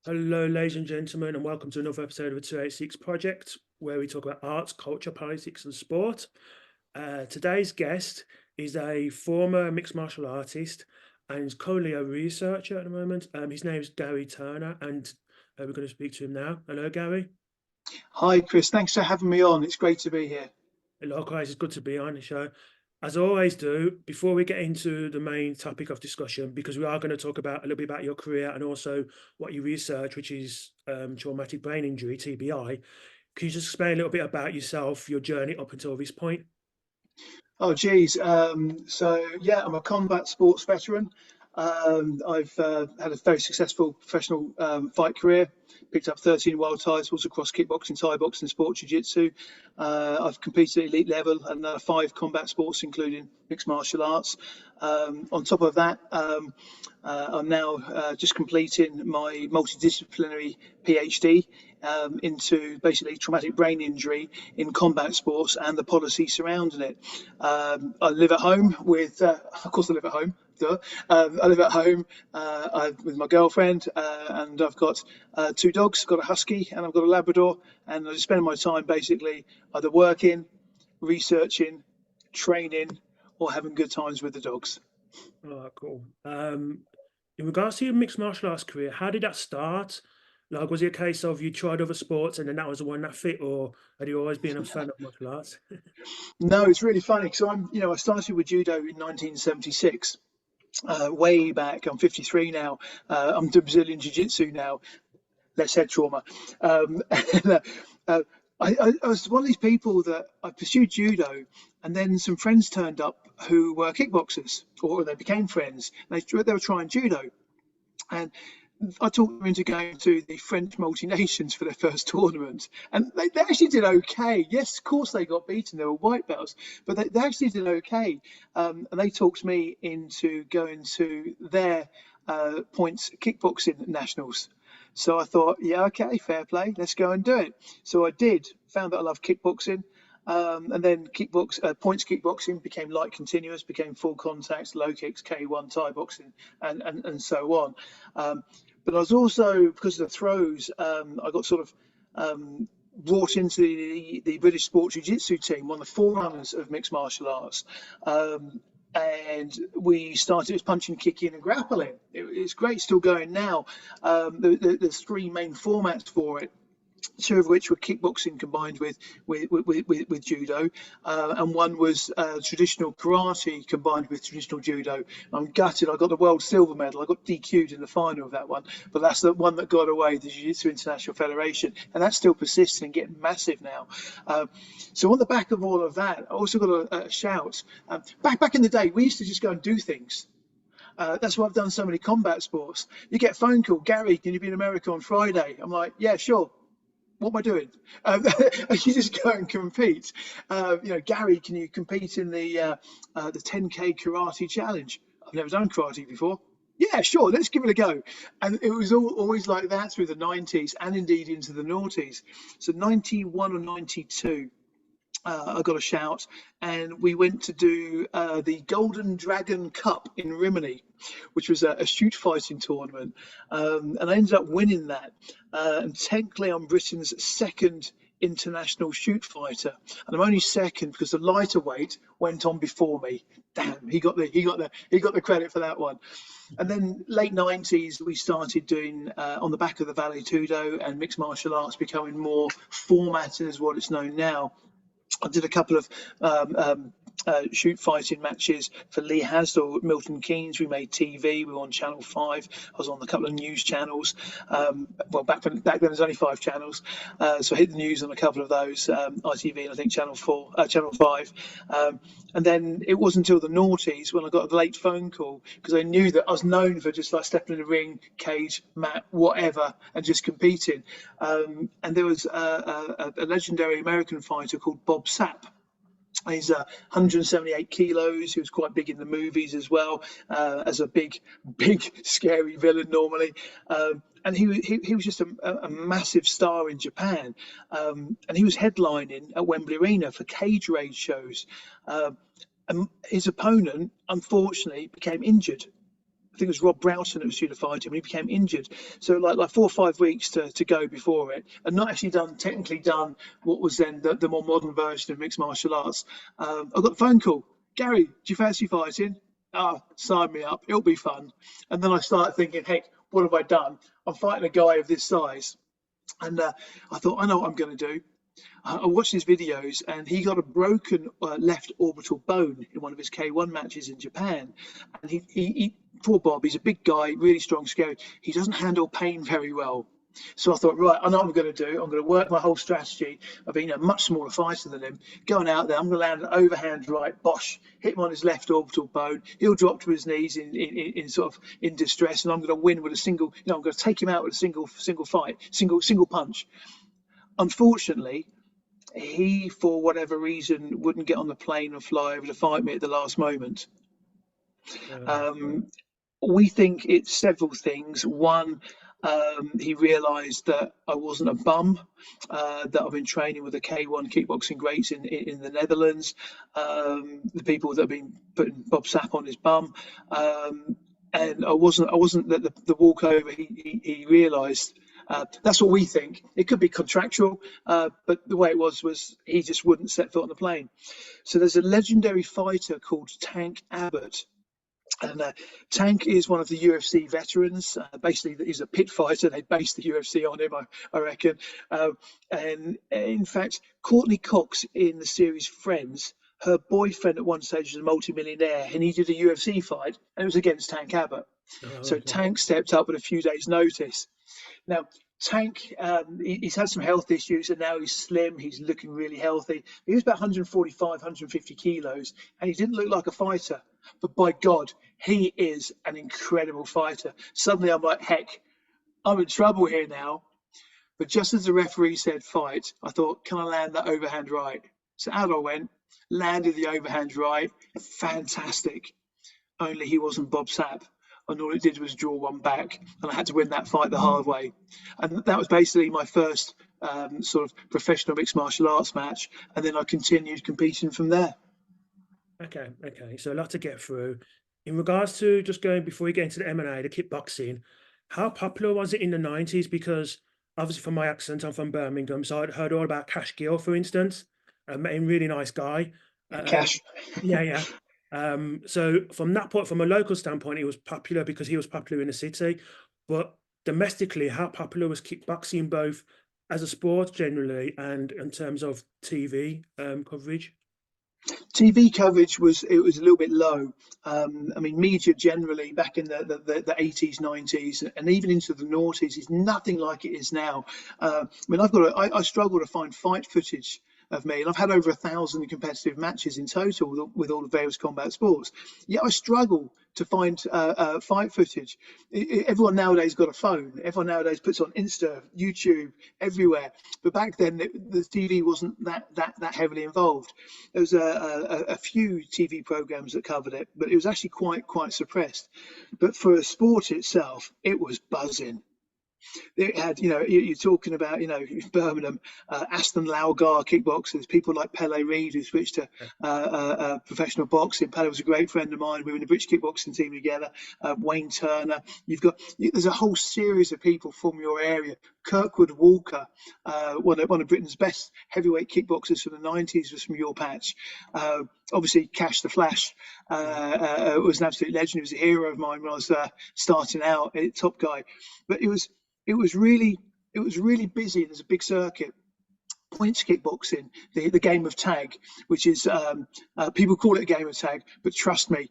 Hello, ladies and gentlemen, and welcome to another episode of the 286 Project, where we talk about arts, culture, politics, and sport. Today's guest is a former mixed martial artist and is currently a researcher at the moment. His name is Gary Turner, and we're going to speak to him now. Hello, Gary. Hi, Chris. Thanks for having me on. It's great to be here. Likewise, it's good to be on the show. As I always do, before we get into the main topic of discussion, because we are going to talk about a little bit about your career and also what you research, which is traumatic brain injury, TBI. Can you just explain a little bit about yourself, your journey up until this point? Oh, geez. Yeah, I'm a combat sports veteran. I've had a very successful professional fight career. Picked up 13 world titles across kickboxing, Thai boxing, sport jiu-jitsu. I've competed at elite level and 5 combat sports, including mixed martial arts. On top of that, I'm now just completing my multidisciplinary PhD into basically traumatic brain injury in combat sports and the policy surrounding it. I live at home with, of course, I live at home. Duh. I live at home with my girlfriend, and I've got 2 dogs. I've got a husky and I've got a Labrador, and I just spend my time basically either working, researching, training, or having good times with the dogs. Oh, cool. In regards to your mixed martial arts career, how did that start? Like, was it a case of you tried other sports and then that was the one that fit, or had you always been a fan of martial arts? No, it's really funny. So I started with judo in 1976. Way back. I'm 53 now. I'm doing Brazilian Jiu-Jitsu now. Less head trauma. And, I was one of these people that I pursued judo, and then some friends turned up who were kickboxers, or they became friends. They were trying judo, and I talked them into going to the French multi-nations for their first tournament, and they actually did okay. Yes, of course they got beaten. They were white belts, but they actually did okay. And they talked me into going to their points kickboxing nationals. So I thought, yeah, okay, fair play. Let's go and do it. So I did. Found that I love kickboxing. And then points kickboxing became light continuous, became full contact, low kicks, K1 Thai boxing, and so on. But I was also, because of the throws, I got sort of brought into the British Sport Jiu-Jitsu team, one of the forerunners of mixed martial arts. And we started as punching, kicking, and grappling. It's great, still going now. There's 3 main formats for it. 2 of which were kickboxing combined with judo, and one was traditional karate combined with traditional judo. I'm gutted. I got the world silver medal. I got DQ'd in the final of that one, but that's the one that got away, the Jiu-Jitsu International Federation, and that still persists and getting massive now. So on the back of all of that, I also got a shout. Back in the day, we used to just go and do things. That's why I've done so many combat sports. You get a phone call, Gary, can you be in America on Friday? I'm like, yeah, sure. What am I doing? You just go and compete. Gary, can you compete in the 10K karate challenge? I've never done karate before. Yeah, sure, let's give it a go. And it was always like that through the 90s and indeed into the noughties. So 91 or 92, I got a shout, and we went to do the Golden Dragon Cup in Rimini, which was a shoot fighting tournament, and I ended up winning that. And technically, I'm Britain's second international shoot fighter, and I'm only second because the lighter weight went on before me. Damn, he got the credit for that one. And then late 90s, we started doing on the back of the Vale Tudo and mixed martial arts becoming more formatted as what it's known now. I did a couple of shoot fighting matches for Lee Hasdall at Milton Keynes. We made TV. We were on Channel 5. I was on a couple of news channels. Well, back then there's only 5 channels, so I hit the news on a couple of those, ITV and I think Channel 4, Channel 5. And then it wasn't until the noughties when I got a late phone call, because I knew that I was known for just like stepping in the ring, cage, mat, whatever, and just competing. And there was a legendary American fighter called Bob Sapp. He's 178 kilos. He was quite big in the movies as well, as a big, scary villain normally. And he was just a massive star in Japan. And he was headlining at Wembley Arena for cage rage shows. And his opponent, unfortunately, became injured. I think it was Rob Broughton that was due to fight him, and he became injured. So like 4 or 5 weeks to go before it, and not actually technically done what was then the more modern version of mixed martial arts. I got a phone call. Gary, do you fancy fighting? Ah, sign me up. It'll be fun. And then I started thinking, heck, what have I done? I'm fighting a guy of this size. And I thought, I know what I'm going to do. I watched his videos, and he got a broken left orbital bone in one of his K1 matches in Japan. And poor Bob, he's a big guy, really strong, scary. He doesn't handle pain very well. So I thought, right, I know what I'm going to do. I'm going to work my whole strategy of being a much smaller fighter than him. Going out there, I'm going to land an overhand right, bosh, hit him on his left orbital bone. He'll drop to his knees in sort of in distress, and I'm going to win with a single. I'm going to take him out with a single fight, single punch. Unfortunately, he, for whatever reason, wouldn't get on the plane and fly over to fight me at the last moment. We think it's several things. One, he realised that I wasn't a bum, that I've been training with the K1 kickboxing greats in the Netherlands, the people that have been putting Bob Sapp on his bum. And I wasn't the walkover he realised. That's what we think. It could be contractual, but the way it was he just wouldn't set foot on the plane. So there's a legendary fighter called Tank Abbott. And Tank is one of the UFC veterans. Basically, he's a pit fighter. They based the UFC on him, I reckon. And in fact, Courtney Cox in the series Friends, her boyfriend at one stage was a multi-millionaire, and he did a UFC fight, and it was against Tank Abbott. So Tank stepped up with a few days' notice. Now, Tank, he's had some health issues, and now he's slim. He's looking really healthy. He was about 145, 150 kilos, and he didn't look like a fighter. But by God, he is an incredible fighter. Suddenly, I'm like, heck, I'm in trouble here now. But just as the referee said fight, I thought, can I land that overhand right? So out I went, landed the overhand right. Fantastic. Only he wasn't Bob Sapp. And all it did was draw one back, and I had to win that fight the hard way. And that was basically my first sort of professional mixed martial arts match, and then I continued competing from there. Okay. So a lot to get through. In regards to just going before you get into the MMA, the kickboxing, how popular was it in the 90s? Because obviously from my accent, I'm from Birmingham, so I'd heard all about Cash Gill, for instance. Met him, really nice guy. Cash. Yeah. So from that point, from a local standpoint, it was popular because he was popular in the city. But domestically, how popular was kickboxing, both as a sport generally and in terms of TV coverage? TV coverage was a little bit low. I mean, media generally back in the 80s, 90s, and even into the noughties is nothing like it is now. I mean, I struggle to find fight footage of me, and I've had over 1,000 competitive matches in total with all the various combat sports. Yet I struggle to find fight footage. Everyone nowadays got a phone. Everyone nowadays puts on Insta, YouTube, everywhere. But back then, the TV wasn't that heavily involved. There was a few TV programs that covered it, but it was actually quite suppressed. But for a sport itself, it was buzzing. It had, you're talking about, Birmingham, Aston Laugar kickboxers, people like Pele Reid who switched to professional boxing. Pele was a great friend of mine. We were in the British kickboxing team together. Wayne Turner. There's a whole series of people from your area. Kirkwood Walker, one of Britain's best heavyweight kickboxers from the 90s, was from your patch. Obviously, Cash the Flash was an absolute legend. He was a hero of mine when I was starting out, top guy. But it was really busy. There's a big circuit. Points kickboxing, the game of tag, which is people call it a game of tag, but trust me,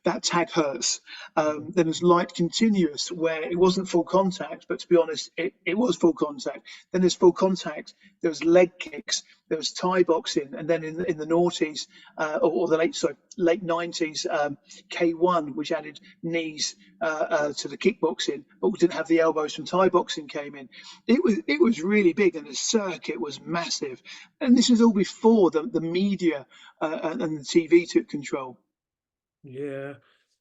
that tag hurts. Then there's light continuous, where it wasn't full contact, but to be honest, it was full contact. Then there's full contact. There was leg kicks. There was Thai boxing, and then in the noughties or the late 90s, K1, which added knees to the kickboxing, but we didn't have the elbows from Thai boxing came in. It was really big, and the circuit was massive. And this was all before the media and the TV took control. Yeah,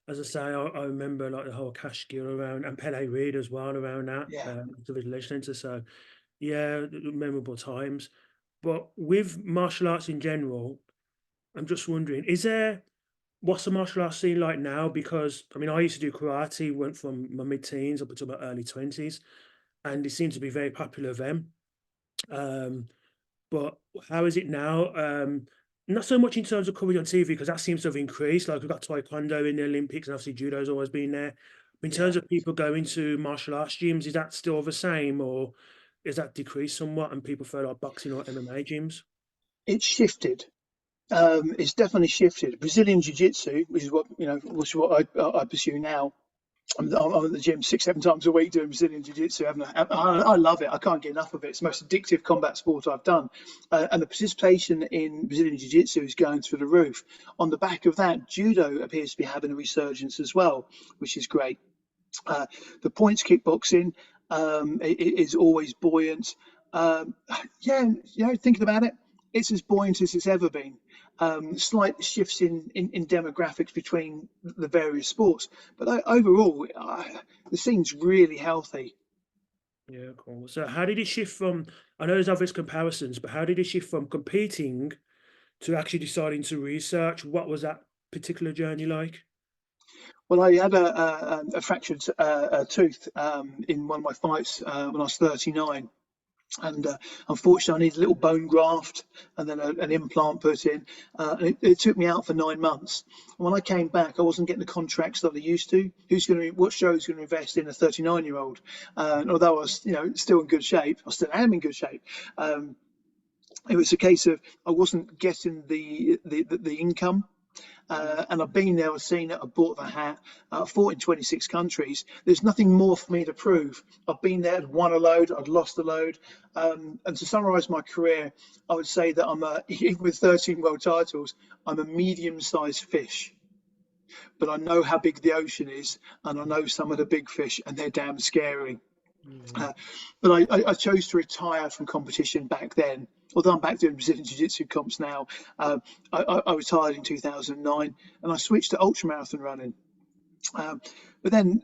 as I say, I remember like the whole Cash Gill around, and Pele Reid as well around that. Yeah. The Village Centre. So yeah, memorable times. But with martial arts in general, I'm just wondering, is there what's the martial arts scene like now? Because I mean, I used to do karate, went from my mid-teens up until my early 20s, and it seemed to be very popular then. Um, but how is it now? Not so much in terms of coverage on TV because that seems to have increased. Like we've got Taekwondo in the Olympics, and obviously judo's always been there. In Yeah, terms of people going to martial arts gyms, is that still the same, or is that decreased somewhat? And people feel like boxing or MMA gyms? it's shifted. It's definitely shifted. Brazilian Jiu-Jitsu, which is what I pursue now. I'm at the gym 6, 7 times a week doing Brazilian Jiu-Jitsu. I love it. I can't get enough of it. It's the most addictive combat sport I've done. And the participation in Brazilian Jiu-Jitsu is going through the roof. On the back of that, Judo appears to be having a resurgence as well, which is great. Uh, the points kickboxing is always buoyant. Um, yeah, thinking about it, it's as buoyant as it's ever been. Slight shifts in demographics between the various sports, but overall, the scene's really healthy. Yeah, cool. So how did it shift from, I know there's obvious comparisons, but how did it shift from competing to actually deciding to research? What was that particular journey like? Well, I had a fractured tooth in one of my fights when I was 39. And unfortunately, I needed a little bone graft and then an implant put in. And it took me out for 9 months. And when I came back, I wasn't getting the contracts that I used to. What show is going to invest in a 39-year-old? And although I was, still in good shape, I still am in good shape. Um, it was a case of I wasn't getting the income. And I've been there, I've seen it, I've bought the hat, I've fought in 26 countries. There's nothing more for me to prove. I've been there, I'd won a load, I'd lost a load. And to summarise my career, I would say that even with 13 world titles, I'm a medium-sized fish. But I know how big the ocean is, and I know some of the big fish, and they're damn scary. Mm, Uh, but I chose to retire from competition back then. Although I'm back doing Brazilian Jiu-Jitsu comps now, I retired in 2009 and I switched to ultramarathon running. But then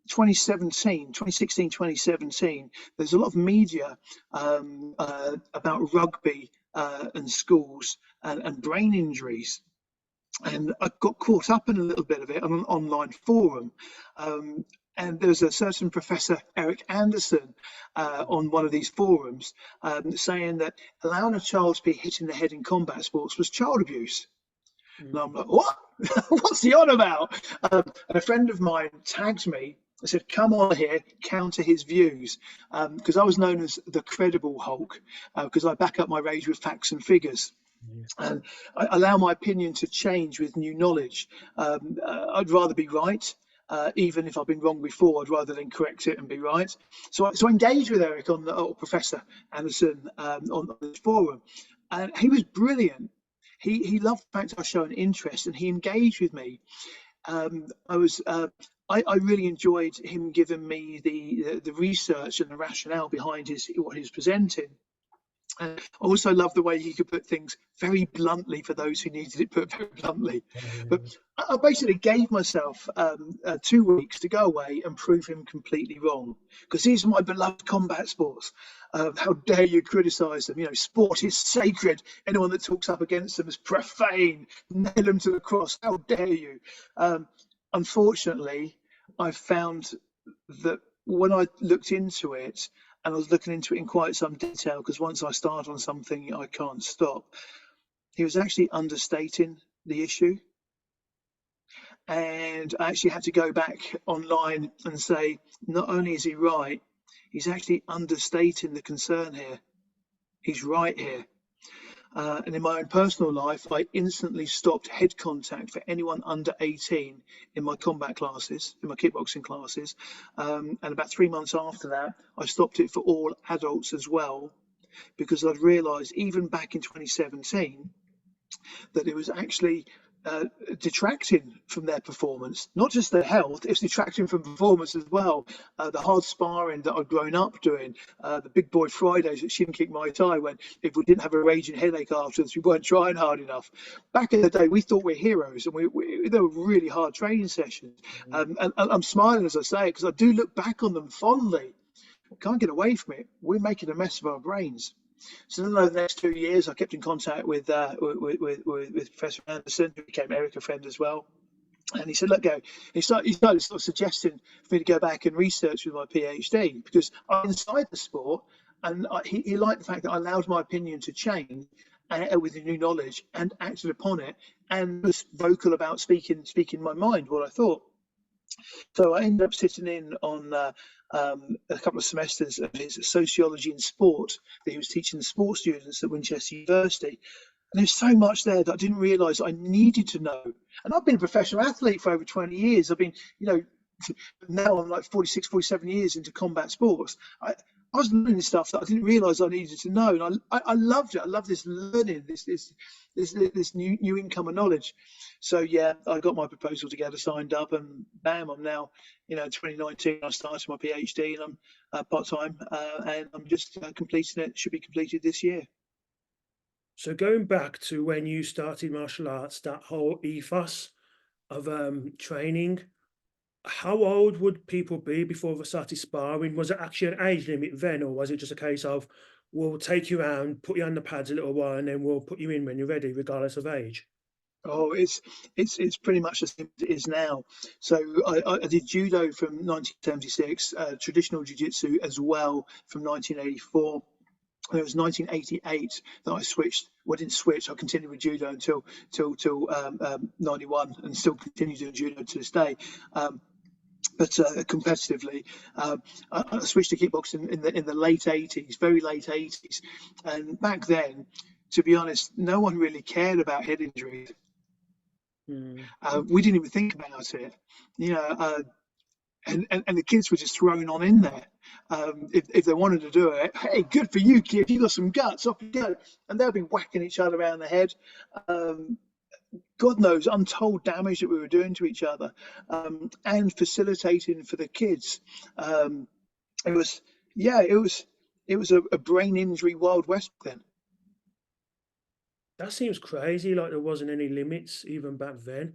2016, 2017, there's a lot of media about rugby and schools and brain injuries. And I got caught up in a little bit of it on an online forum. Um, and there's a certain Professor Eric Anderson on one of these forums saying that allowing a child to be hit in the head in combat sports was child abuse. And I'm mm, like, what? What's he on about? And a friend of mine tagged me. I said, come on here, counter his views. Because I was known as the credible Hulk, because I back up my rage with facts and figures. yeah, And I allow my opinion to change with new knowledge. I'd rather be right, even if I've been wrong before. I'd rather than correct it and be right. So I engaged with Eric or Professor Anderson on this forum, and he was brilliant. He loved the fact I showed an interest, and he engaged with me. I was. I really enjoyed him giving me the research and the rationale behind what he was presenting. And I also love the way he could put things very bluntly for those who needed it put very bluntly. But yeah, I basically gave myself 2 weeks to go away and prove him completely wrong. Because these are my beloved combat sports. How dare you criticise them? Sport is sacred. Anyone that talks up against them is profane. Nail them to the cross. How dare you? Um, Unfortunately, I found that when I looked into it, and I was looking into it in quite some detail, because once I start on something, I can't stop. He was actually understating the issue. And I actually had to go back online and say, not only is he right, he's actually understating the concern here. He's right here. And in my own personal life, I instantly stopped head contact for anyone under 18 in my combat classes, in my kickboxing classes. And about 3 months after that, I stopped it for all adults as well, because I'd realised even back in 2017 that it was actually detracting from their performance, not just their health, it's detracting from performance as well. The hard sparring that I'd grown up doing, the big boy Fridays at Shin Kick Muay Thai, when if we didn't have a raging headache afterwards, we weren't trying hard enough. Back in the day, we thought we're heroes, and they were really hard training sessions. And I'm smiling as I say it, because I do look back on them fondly. Can't get away from it. We're making a mess of our brains. So then over the next 2 years, I kept in contact with Professor Anderson, who became Eric, a friend as well. And he said, "Let go." He started sort of suggesting for me to go back and research with my PhD because I'm inside the sport, and he liked the fact that I allowed my opinion to change with the new knowledge and acted upon it, and was vocal about speaking my mind, what I thought. So I ended up sitting in on a couple of semesters of his sociology in sport that he was teaching the sports students at Winchester University. And there's so much there that I didn't realise I needed to know. And I've been a professional athlete for over 20 years. I've been, now I'm like 46, 47 years into combat sports. I was learning stuff that I didn't realise I needed to know, and I loved it. I love this learning, this new income of knowledge. So yeah, I got my proposal together, signed up, and bam, I'm now, 2019. I started my PhD, and I'm part time, and I'm just completing it. Should be completed this year. So going back to when you started martial arts, that whole ethos of training, how old would people be before they started sparring? Was it actually an age limit then, or was it just a case of we'll take you around, put you on the pads a little while, and then we'll put you in when you're ready, regardless of age? Oh, it's pretty much the same as it is now. So I did judo from 1976, traditional jiu-jitsu as well from 1984. And it was 1988 that I switched. Well, I didn't switch. I continued with judo until 91, and still continue doing judo to this day. But competitively, I switched to kickboxing in the late 80s, very late 80s. And back then, to be honest, no one really cared about head injuries. Mm. We didn't even think about it, you know. And the kids were just thrown on in there. If they wanted to do it, hey, good for you, kid. You got some guts. Off you go. And they'll be whacking each other around the head. Um, God knows, untold damage that we were doing to each other, and facilitating for the kids. It was, yeah, it was a brain injury Wild West then. That seems crazy, like there wasn't any limits even back then.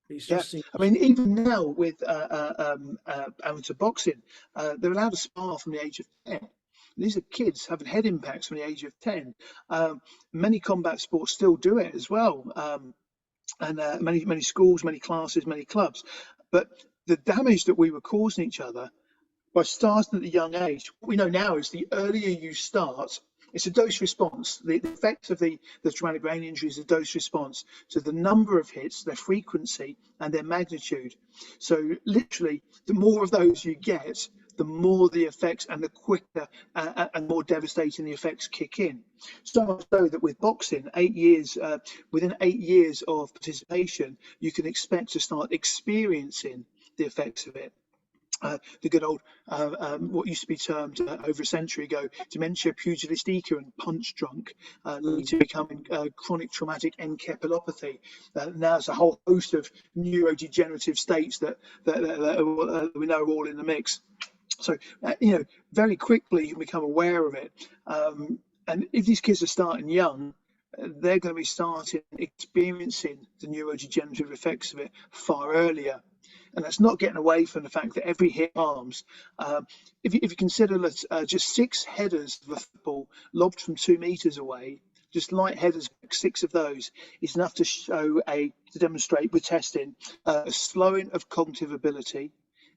It Yeah, just seems, I mean, even now with amateur boxing, they're allowed to spar from the age of 10. These are kids having head impacts from the age of 10. Many combat sports still do it as well, and many schools, many classes, many clubs. But the damage that we were causing each other by starting at a young age, what we know now is the earlier you start, it's a dose response. The effect of the traumatic brain injury is a dose response to the number of hits, their frequency, and their magnitude. So literally, the more of those you get, the more the effects and the quicker and more devastating the effects kick in. So much so that with boxing, 8 years, within 8 years of participation, you can expect to start experiencing the effects of it. The good old, what used to be termed over a century ago, dementia pugilistica and punch drunk, lead to becoming chronic traumatic encephalopathy. Now there's a whole host of neurodegenerative states that we know are all in the mix. So, very quickly you can become aware of it. And if these kids are starting young, they're going to be starting experiencing the neurodegenerative effects of it far earlier. And that's not getting away from the fact that every hit harms. If you consider that just 6 headers of a football lobbed from 2 meters away, just light headers, 6 of those is enough to demonstrate with testing a slowing of cognitive ability,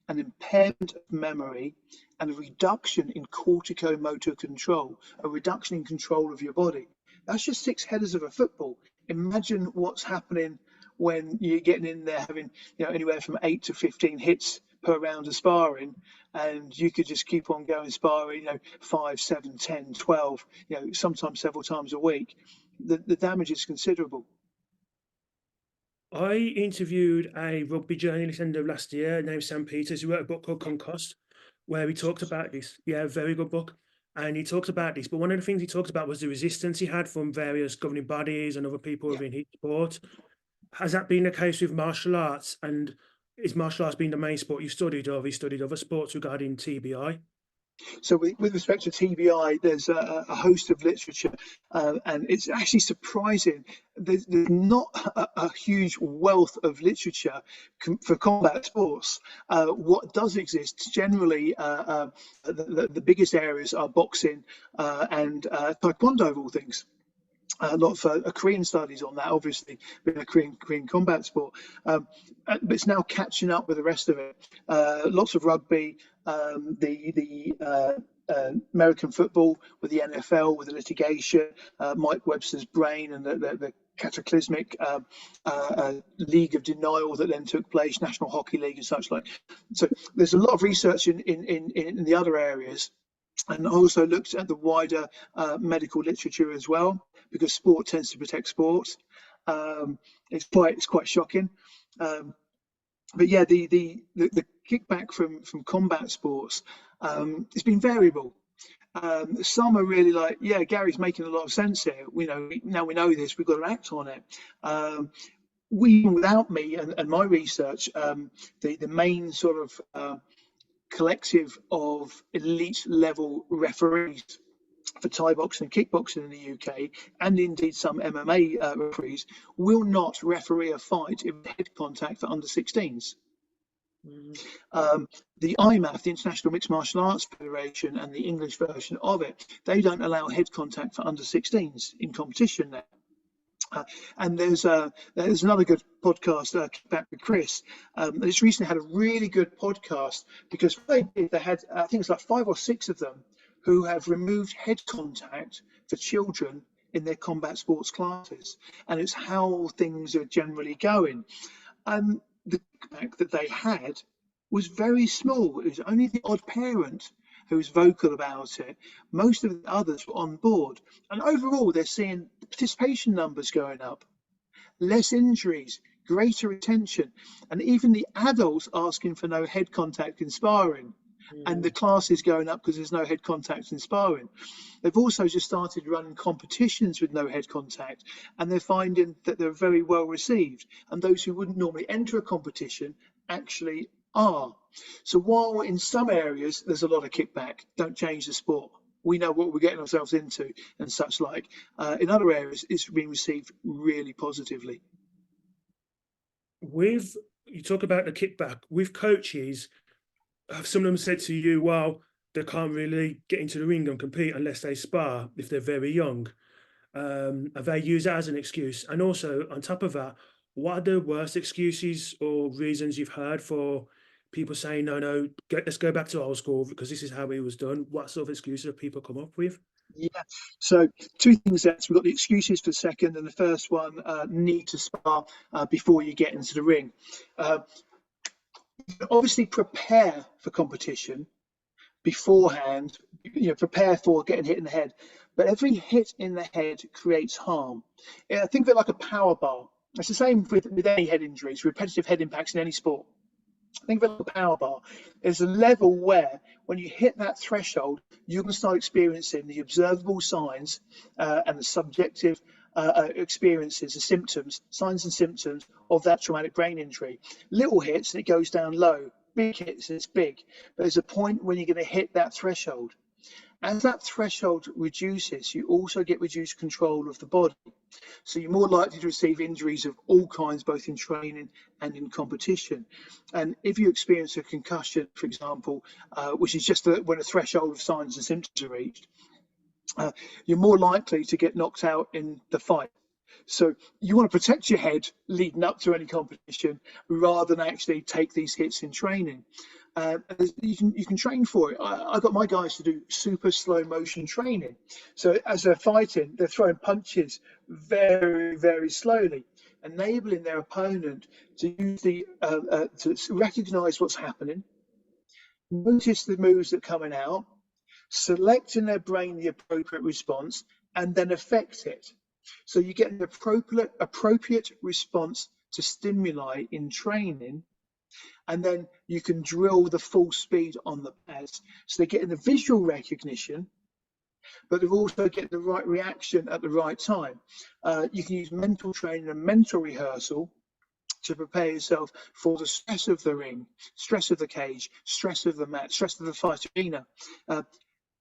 an impairment of memory, and a reduction in corticomotor control, a reduction in control of your body. That's just 6 headers of a football. Imagine what's happening when you're getting in there having anywhere from 8 to 15 hits per round of sparring, and you could just keep on going sparring 5, 7, 10, 12, sometimes several times a week. The damage is considerable. I interviewed a rugby journalist end of last year named Sam Peters, who wrote a book called Concussed, where he talked about this. Yeah, very good book. And he talked about this. But one of the things he talked about was the resistance he had from various governing bodies and other people Yeah. within his sport. Has that been the case with martial arts? And is martial arts been the main sport you studied, or have you studied other sports regarding TBI? So with respect to TBI, there's a host of literature, and it's actually surprising. There's not a huge wealth of literature for combat sports. What does exist generally, the biggest areas are boxing and taekwondo, of all things. A lot of Korean studies on that, obviously, being a Korean combat sport. But it's now catching up with the rest of it. Lots of rugby, the American football with the NFL, with the litigation, Mike Webster's brain and the cataclysmic league of denial that then took place, National Hockey League and such like. So there's a lot of research in the other areas, and also looked at the wider medical literature as well, because sport tends to protect sport. It's quite shocking. But yeah, the kickback from combat sports, it's been variable. Some are really like, yeah, Gary's making a lot of sense here. Now we know this, we've got to act on it. Without me and my research, the main sort of collective of elite level referees for Thai boxing and kickboxing in the UK, and indeed some MMA referees, will not referee a fight if head contact for under 16s. The IMAF, the International Mixed Martial Arts Federation, and the English version of it, they don't allow head contact for under 16s in competition now. And there's another good podcast, back with Chris. They just recently had a really good podcast, because what they had, I think it's like 5 or 6 of them, who have removed head contact for children in their combat sports classes, and it's how things are generally going. The feedback that they had was very small. It was only the odd parent who was vocal about it. Most of the others were on board, and overall they're seeing participation numbers going up, less injuries, greater retention, and even the adults asking for no head contact in sparring. And the class is going up because there's no head contact in sparring. They've also just started running competitions with no head contact, and they're finding that they're very well received, and those who wouldn't normally enter a competition actually are. So while in some areas there's a lot of kickback, don't change the sport, we know what we're getting ourselves into and such like, in other areas it's being received really positively. You talk about the kickback with coaches. Have some of them said to you, well, they can't really get into the ring and compete unless they spar if they're very young? Have they used that as an excuse? And also, on top of that, what are the worst excuses or reasons you've heard for people saying, no, let's go back to old school because this is how it was done? What sort of excuses have people come up with? Yeah, so 2 things there. So we've got the excuses for the second, and the first one, need to spar before you get into the ring. Obviously prepare for competition beforehand, prepare for getting hit in the head, but every hit in the head creates harm. Think of it like a power bar. It's the same with any head injuries, repetitive head impacts in any sport. Think of it like a power bar. There's a level where when you hit that threshold, you can start experiencing the observable signs and the subjective experiences, the symptoms, signs and symptoms of that traumatic brain injury. Little hits and it goes down low, big hits and it's big. But there's a point when you're going to hit that threshold. As that threshold reduces, you also get reduced control of the body. So you're more likely to receive injuries of all kinds, both in training and in competition. And if you experience a concussion, for example, which is just when a threshold of signs and symptoms are reached, you're more likely to get knocked out in the fight. So you want to protect your head leading up to any competition rather than actually take these hits in training. You can train for it. I got my guys to do super slow motion training. So as they're fighting, they're throwing punches very, very slowly, enabling their opponent to use to recognize what's happening, notice the moves that are coming out, select in their brain the appropriate response, and then affect it. So you get an appropriate response to stimuli in training, and then you can drill the full speed on the pads. So they're getting the visual recognition, but they're also getting the right reaction at the right time. You can use mental training and mental rehearsal to prepare yourself for the stress of the ring, stress of the cage, stress of the mat, stress of the fight arena.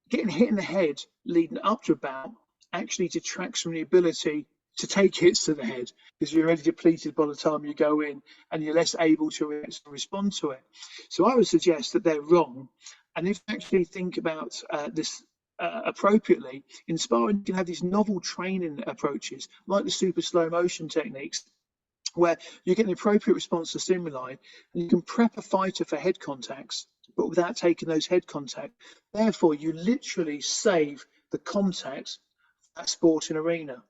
Getting hit in the head leading up to a bout actually detracts from the ability to take hits to the head, because you're already depleted by the time you go in and you're less able to respond to it. So I would suggest that they're wrong. And if you actually think about this appropriately, in sparring, you can have these novel training approaches like the super slow motion techniques, where you get an appropriate response to stimuli and you can prep a fighter for head contacts, but without taking those head contacts. Therefore, you literally save the contact at sporting arena.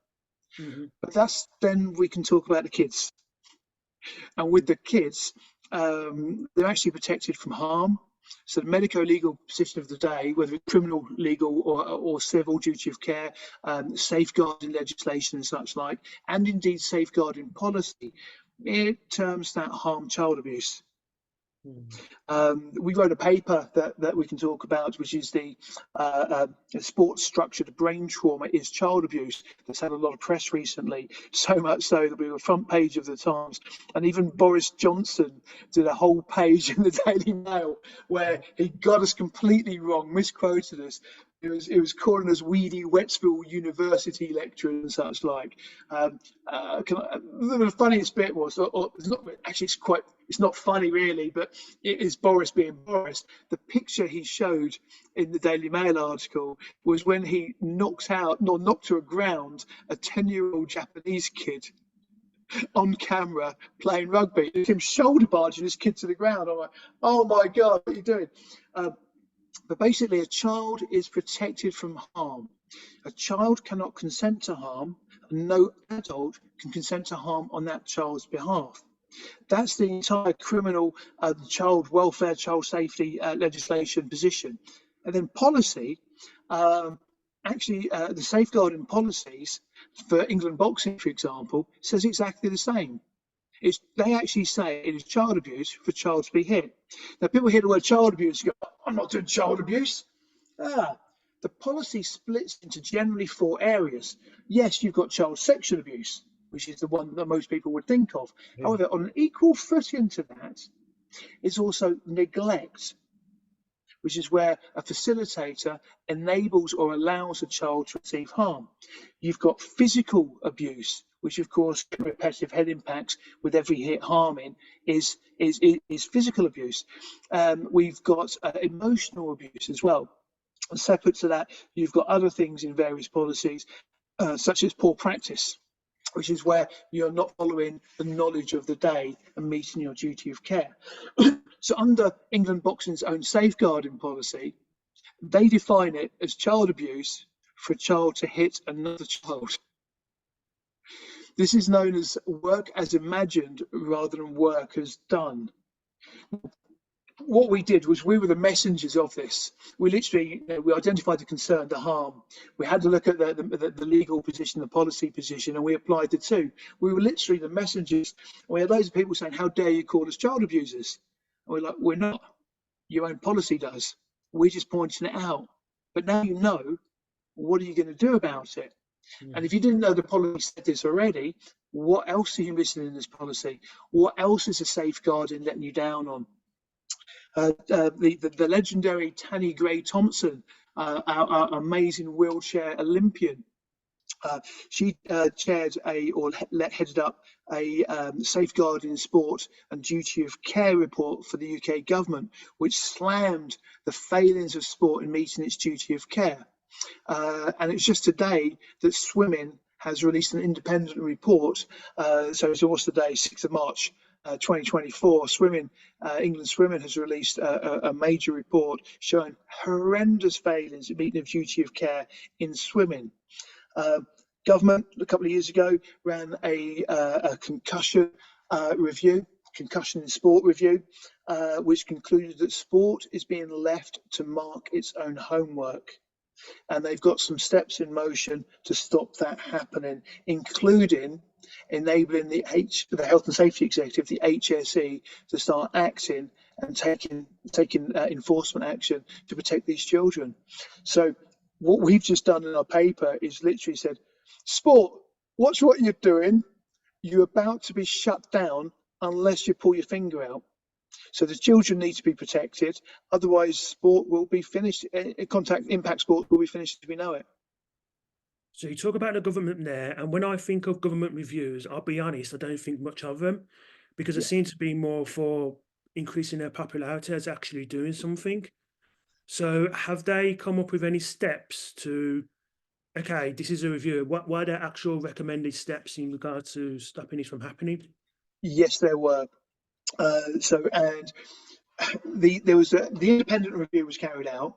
But that's then we can talk about the kids. And with the kids, they're actually protected from harm. So the medico-legal position of the day, whether it's criminal, legal, or civil duty of care, safeguarding legislation and such like, and indeed safeguarding policy, it terms that harm child abuse. We wrote a paper that we can talk about, which is the sports structured brain trauma is child abuse. That's had a lot of press recently, so much so that we were front page of the Times, and even Boris Johnson did a whole page in the Daily Mail where he got us completely wrong, misquoted us. It was calling us weedy Wetsville University lecturers and such like. The funniest bit was, or it's not actually, it's not funny really, but it is Boris being Boris. The picture he showed in the Daily Mail article was when he knocked to a ground a 10-year-old Japanese kid on camera playing rugby. Him shoulder barging this kid to the ground. I'm like, oh my God, what are you doing? But basically, a child is protected from harm. A child cannot consent to harm, and no adult can consent to harm on that child's behalf. That's the entire criminal, child welfare, child safety legislation position. And then policy, the safeguarding policies for England boxing, for example, says exactly the same. They actually say it is child abuse for a child to be hit. Now, people hear the word child abuse and go, I'm not doing child abuse. The policy splits into generally 4 areas. Yes, you've got child sexual abuse, which is the one that most people would think of. Yeah. However, on an equal footing to that is also neglect, which is where a facilitator enables or allows a child to receive harm. You've got physical abuse, which of course repetitive head impacts with every hit harming is physical abuse. We've got emotional abuse as well. And separate to that, you've got other things in various policies, such as poor practice, which is where you're not following the knowledge of the day and meeting your duty of care. So under England Boxing's own safeguarding policy, they define it as child abuse for a child to hit another child. This is known as work as imagined rather than work as done. What we did was we were the messengers of this. We literally, we identified the concern, the harm. We had to look at the legal position, the policy position, and we applied the two. We were literally the messengers. We had loads of people saying, how dare you call us child abusers? And we're like, we're not. Your own policy does. We're just pointing it out. But now you know, what are you going to do about it? And if you didn't know the policy said this already, what else are you missing in this policy? What else is a safeguarding letting you down on? The legendary Tanny Gray Thompson, our amazing wheelchair Olympian, she chaired headed up a safeguarding sport and duty of care report for the UK government, which slammed the failings of sport in meeting its duty of care. And it's just today that swimming has released an independent report. So what's the day? 6th of March 2024. England Swimming has released a major report showing horrendous failings in meeting of duty of care in swimming. Government a couple of years ago ran a concussion review, concussion in sport review, which concluded that sport is being left to mark its own homework. And they've got some steps in motion to stop that happening, including enabling the Health and Safety Executive, the HSE, to start acting and taking enforcement action to protect these children. So what we've just done in our paper is literally said, sport, watch what you're doing. You're about to be shut down unless you pull your finger out. So the children need to be protected, otherwise sport will be finished. Contact impact sport will be finished as we know it. So you talk about the government there, and when I think of government reviews, I'll be honest, I don't think much of them because it Yeah. seems to be more for increasing their popularity as actually doing something. So have they come up with any steps to, okay, this is a review. What are their actual recommended steps in regard to stopping this from happening? Yes, there were. And the independent review was carried out,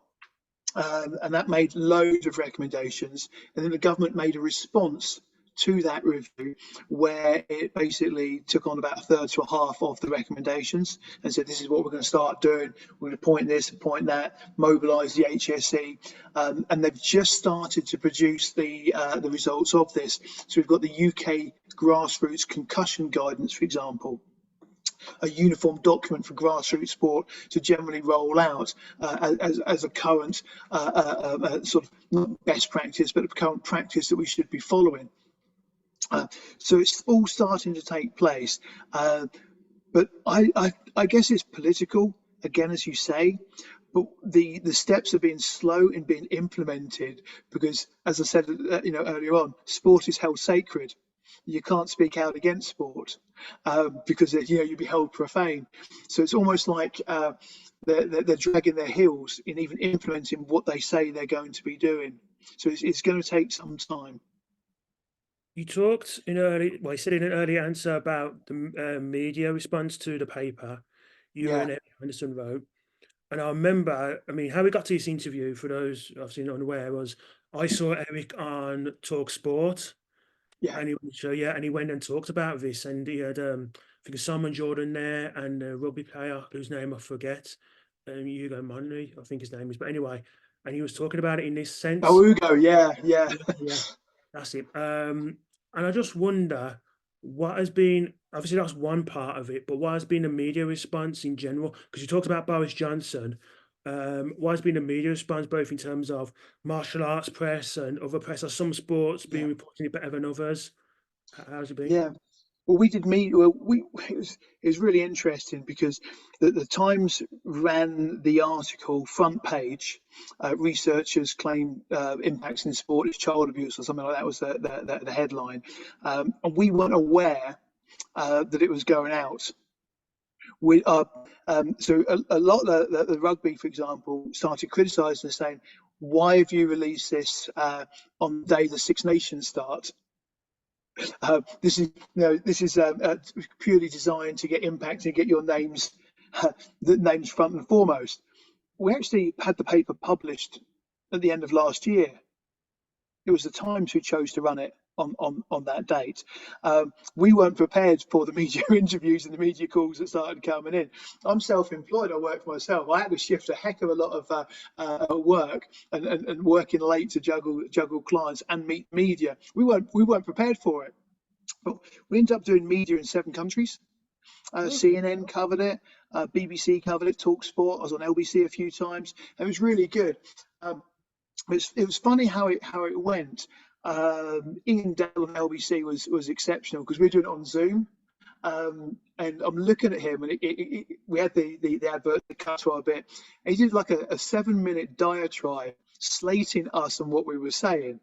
and that made loads of recommendations. And then the government made a response to that review where it basically took on about a third to a half of the recommendations and said, this is what we're going to start doing. We're going to point this and point that, mobilise the HSE. And they've just started to produce the results of this. So we've got the UK grassroots concussion guidance, for example, a uniform document for grassroots sport to generally roll out as a current sort of not best practice, but a current practice that we should be following. So it's all starting to take place. But I guess it's political, again, as you say, but the steps are being slow in being implemented because, as I said, earlier on, sport is held sacred. You can't speak out against sport because you'd be held profane. So it's almost like they're dragging their heels in even implementing what they say they're going to be doing. So it's going to take some time. You talked in early, well, you said in an early answer about the media response to the paper you Yeah, and Eric Anderson wrote. And I remember, I mean, how we got to this interview, for those obviously not unaware, was I saw Eric on Talk Sport, yeah. and he went and talked about this, and he had, I think, Simon Jordan there, and a rugby player whose name I forget, Hugo Monley, I think his name is, but anyway, and he was talking about it in this Oh, sense. Ugo, yeah, yeah. Yeah, that's it. And I just wonder what has been, obviously that's one part of it, but what has been the media response in general? Because you talked about Boris Johnson. What has been the media response, both in terms of martial arts press and other press? Are some sports Yeah, being reporting it better than others? How's it been? yeah. Well, we did meet. Well, it was really interesting because the Times ran the article front page. Researchers claim impacts in sport is child abuse or something like that was the headline, and we weren't aware that it was going out. We so a lot of the rugby, for example, started criticising us, saying, "Why have you released this on the day the Six Nations start?" This is purely designed to get impact and get your names, the names front and foremost. We actually had the paper published at the end of last year. It was the Times who chose to run it on that date. We weren't prepared for the media interviews and the media calls that started coming in. I'm self-employed. I work for myself. I had to shift a heck of a lot of work and working late to juggle clients and meet media. We weren't prepared for it. But we ended up doing media in 7 countries. Okay. CNN covered it, BBC covered it, Talksport. I was on LBC a few times. It was really good. Um, it was funny how it went. Ian Dale on LBC was exceptional because we were doing it on Zoom. And I'm looking at him, and we had the advert cut to our bit. And he did like a 7-minute diatribe slating us and what we were saying.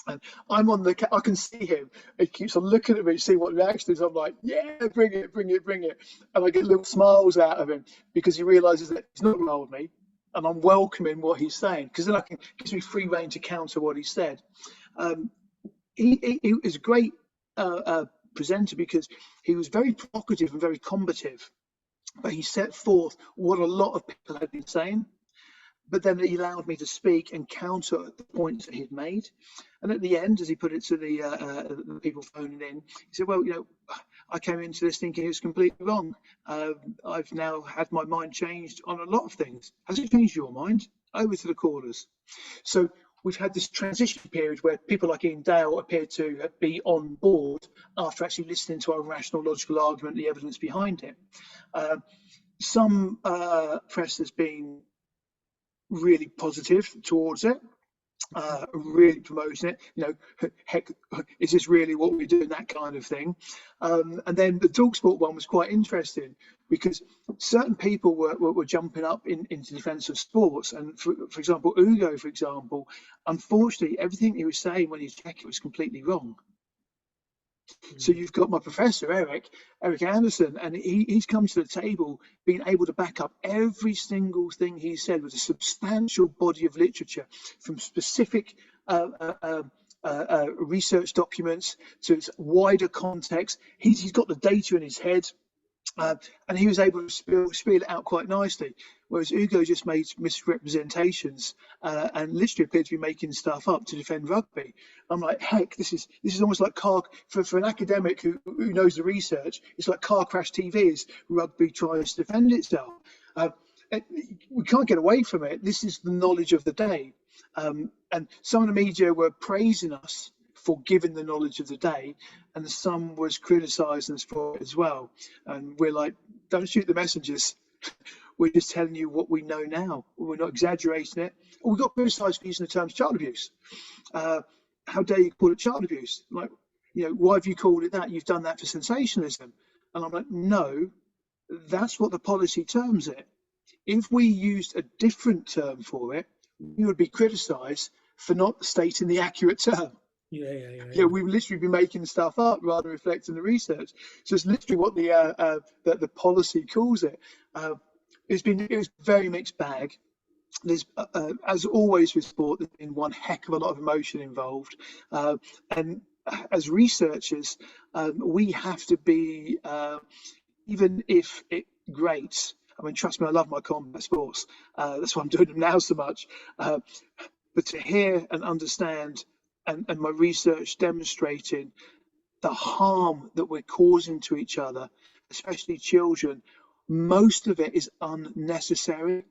And I'm on I can see him. He keeps on looking at me, see what the reaction is. I'm like, yeah, bring it, bring it, bring it. And I get little smiles out of him because he realizes that he's not going to hold me, and I'm welcoming what he's saying because then gives me free rein to counter what he said. Um, he was a great presenter because he was very provocative and very combative, but he set forth what a lot of people had been saying, but then he allowed me to speak and counter the points that he'd made. And at the end, as he put it to the people phoning in, he said, well, I came into this thinking it was completely wrong. I've now had my mind changed on a lot of things. Has it changed your mind? Over to the callers. So we've had this transition period where people like Ian Dale appear to be on board after actually listening to our rational, logical argument, the evidence behind it. Some press has been really positive towards it. really promoting it. Heck, is this really what we're doing? That kind of thing. And then the Talksport one was quite interesting because certain people were jumping up into defence of sports. And for example, Ugo, for example, unfortunately, everything he was saying when you check it was completely wrong. So you've got my professor, Eric Anderson, and he's come to the table being able to back up every single thing he said with a substantial body of literature from specific research documents to its wider context. He's got the data in his head. And he was able to spiel it out quite nicely, whereas Ugo just made misrepresentations and literally appeared to be making stuff up to defend rugby. I'm like, heck, this is almost like for an academic who knows the research. It's like car crash TV as rugby tries to defend itself. We can't get away from it. This is the knowledge of the day, and some of the media were praising us for giving the knowledge of the day, and some was criticising us for it as well. And we're like, don't shoot the messengers. We're just telling you what we know now. We're not exaggerating it. We got criticised for using the term child abuse. How dare you call it child abuse? Like, why have you called it that? You've done that for sensationalism. And I'm like, no, that's what the policy terms it. If we used a different term for it, we would be criticised for not stating the accurate term. Yeah. We've literally been making stuff up rather than reflecting the research. So it's literally what the policy calls it. It was very mixed bag. There's as always with sport, there's been one heck of a lot of emotion involved, and as researchers, we have to be, even if it grates. I mean, trust me, I love my combat sports. That's why I'm doing them now so much. But to hear and understand, and my research demonstrating the harm that we're causing to each other, especially children, most of it is unnecessary.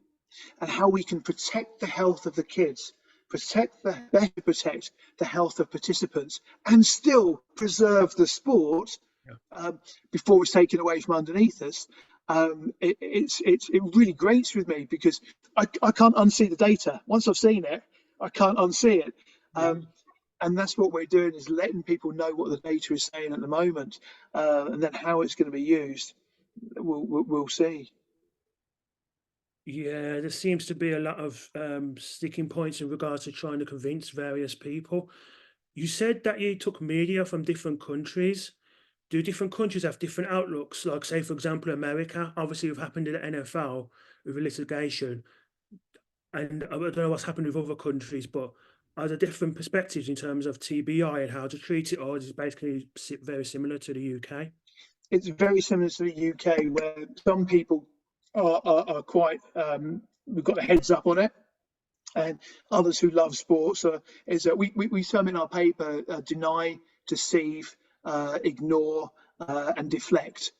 And how we can protect the health of the kids, protect the health of participants, and still preserve the sport before it's taken away from underneath us. It really grates with me because I can't unsee the data. Once I've seen it, I can't unsee it. And that's what we're doing, is letting people know what the data is saying at the moment, and then how it's going to be used. We'll see. Yeah, there seems to be a lot of sticking points in regards to trying to convince various people. You said that you took media from different countries. Do different countries have different outlooks? Like, say, for example, America, obviously, what happened in the NFL with litigation, and I don't know what's happened with other countries, but are there different perspectives in terms of TBI and how to treat it, or is it basically very similar to the UK? It's very similar to the UK, where some people are quite, we've got a heads up on it, and others who love sports is that we term in our paper deny, deceive, ignore, and deflect.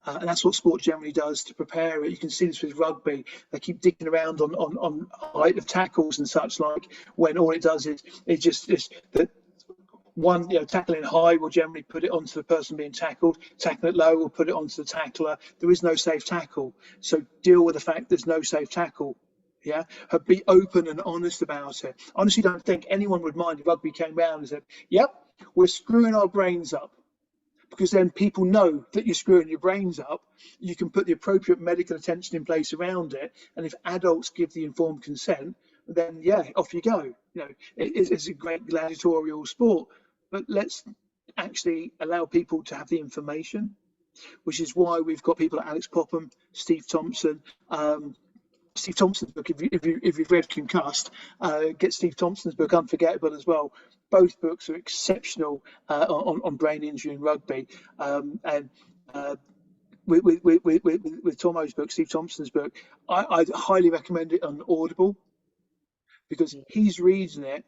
And that's what sport generally does to prepare it. You can see this with rugby. They keep digging around on height of tackles and such, like, when all it does is it just is that one, tackling high will generally put it onto the person being tackled. Tackling it low will put it onto the tackler. There is no safe tackle. So deal with the fact there's no safe tackle. Yeah, be open and honest about it. Honestly, don't think anyone would mind if rugby came round and said, "Yep, we're screwing our brains up," because then people know that you're screwing your brains up. You can put the appropriate medical attention in place around it, and if adults give the informed consent, then off you go. It's a great gladiatorial sport, but let's actually allow people to have the information, which is why we've got people like Alex Popham, Steve Thompson. Steve Thompson's book, if you've read Concussed, get Steve Thompson's book Unforgettable as well. Both books are exceptional on brain injury and rugby. And with Tomo's book, Steve Thompson's book, I'd highly recommend it on Audible, because he's reading it